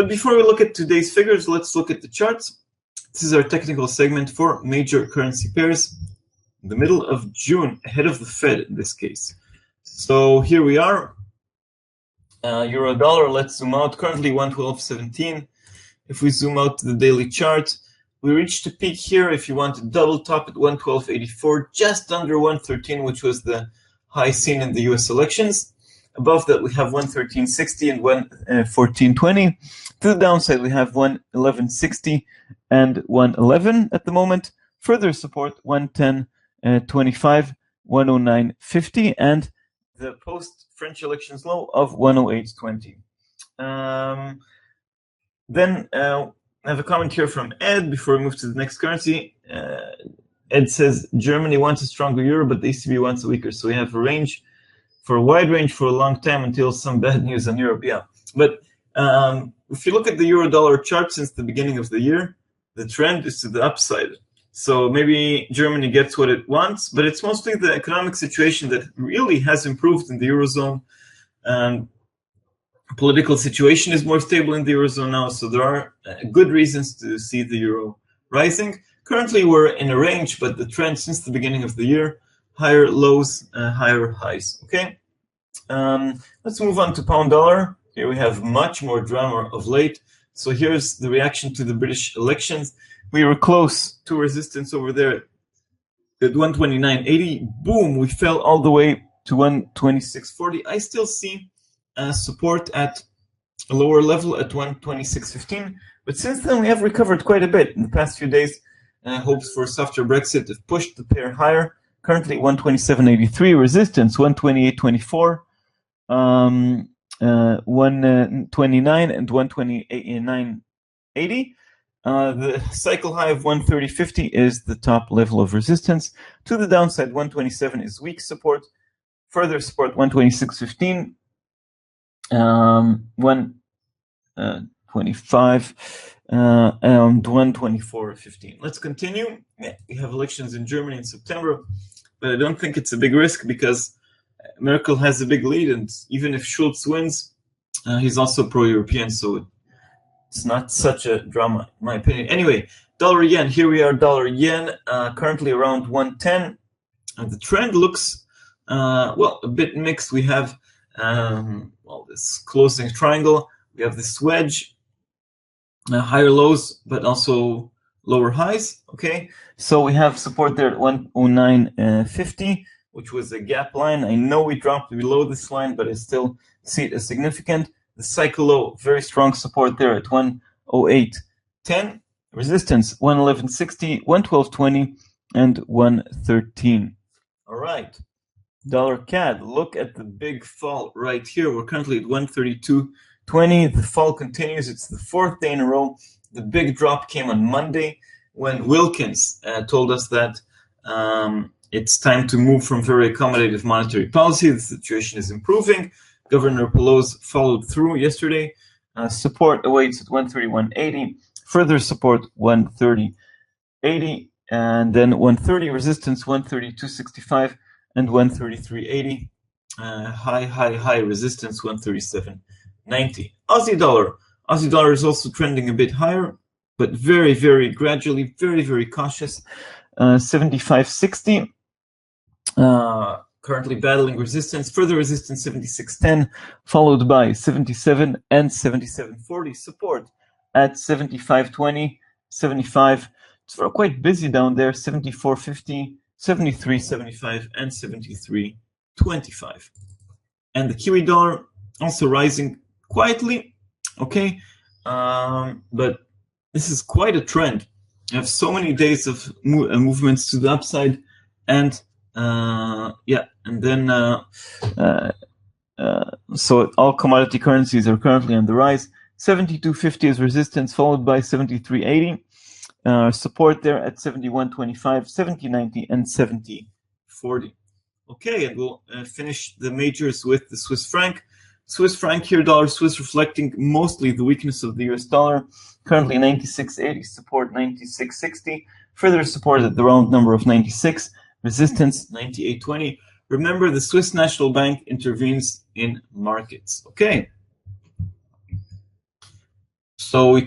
But before we look at today's figures, let's look at the charts. This is our technical segment for major currency pairs in the middle of June, ahead of the Fed in this case. So here we are. Euro dollar, let's zoom out. Currently 112.17. If we zoom out to the daily chart, we reached a peak here. If you want to double top at 112.84, just under 113, which was the high seen in the US elections. Above that, we have 113.60 and 114.20. To the downside, we have 111.60 and 111 at the moment. Further support, 110.25, 109.50, and the post-French elections low of 108.20. Then I have a comment here from Ed before we move to the next currency. Ed says Germany wants a stronger euro, but the ECB wants a weaker. So we have a range, for a wide range for a long time until some bad news on Europe. Yeah, but if you look at the euro-dollar chart since the beginning of the year, the trend is to the upside. So maybe Germany gets what it wants, but it's mostly the economic situation that really has improved in the Eurozone. Political situation is more stable in the Eurozone now, so there are good reasons to see the euro rising. Currently, we're in a range, but the trend since the beginning of the year, higher lows, higher highs. Okay, let's move on to pound dollar. Here we have much more drama of late. So here's the reaction to the British elections. We were close to resistance over there at 129.80. Boom, we fell all the way to 126.40. I still see support at a lower level at 126.15. But since then, we have recovered quite a bit. In the past few days, hopes for a softer Brexit have pushed the pair higher. Currently 127.83, resistance 128.24, 129 and 129.80. The cycle high of 130.50 is the top level of resistance. To the downside, 127 is weak support. Further support 126.15, 125, and 124.15. Let's continue. We have elections in Germany in September, but I don't think it's a big risk because Merkel has a big lead, and even if Schulz wins, he's also pro-European, so it's not such a drama, in my opinion. Anyway, dollar yen. Here we are, dollar yen, currently around 110. And the trend looks, well, a bit mixed. We have, well, this closing triangle. We have this wedge, higher lows, but also lower highs. Okay, so we have support there at 109.50, which was a gap line. I know we dropped below this line, but I still see it as significant. The cycle low, very strong support there at 108.10. Resistance 111.60, 112.20, and 113. All right. Dollar CAD. Look at the big fall right here. We're currently at 132.20. The fall continues. It's the fourth day in a row. The big drop came on Monday when Wilkins told us that it's time to move from very accommodative monetary policy. The situation is improving. Governor Pelosi followed through yesterday. Support awaits at 131.80. Further support 130.80, and then 130 resistance 132.65 and 133.80. High resistance 137.90. Aussie dollar. Aussie dollar is also trending a bit higher, but very, very gradually, very, very cautious. 75.60. Currently battling resistance. Further resistance 76.10, followed by 77 and 77.40. Support at 75.20, 75. It's quite busy down there. 74.50, 73.75, and 73.25. And the Kiwi dollar also rising quietly. Okay, but this is quite a trend. You have so many days of movements to the upside, and yeah, and then so all commodity currencies are currently on the rise. 72.50 is resistance, followed by 73.80. Support there at 71.25, 70.90, and 70.40. Okay, and we'll finish the majors with the Swiss franc. Swiss franc here, dollar Swiss, reflecting mostly the weakness of the US dollar. Currently 96.80, support 96.60. Further support at the round number of 96. Resistance 98.20. Remember, the Swiss National Bank intervenes in markets. Okay. So we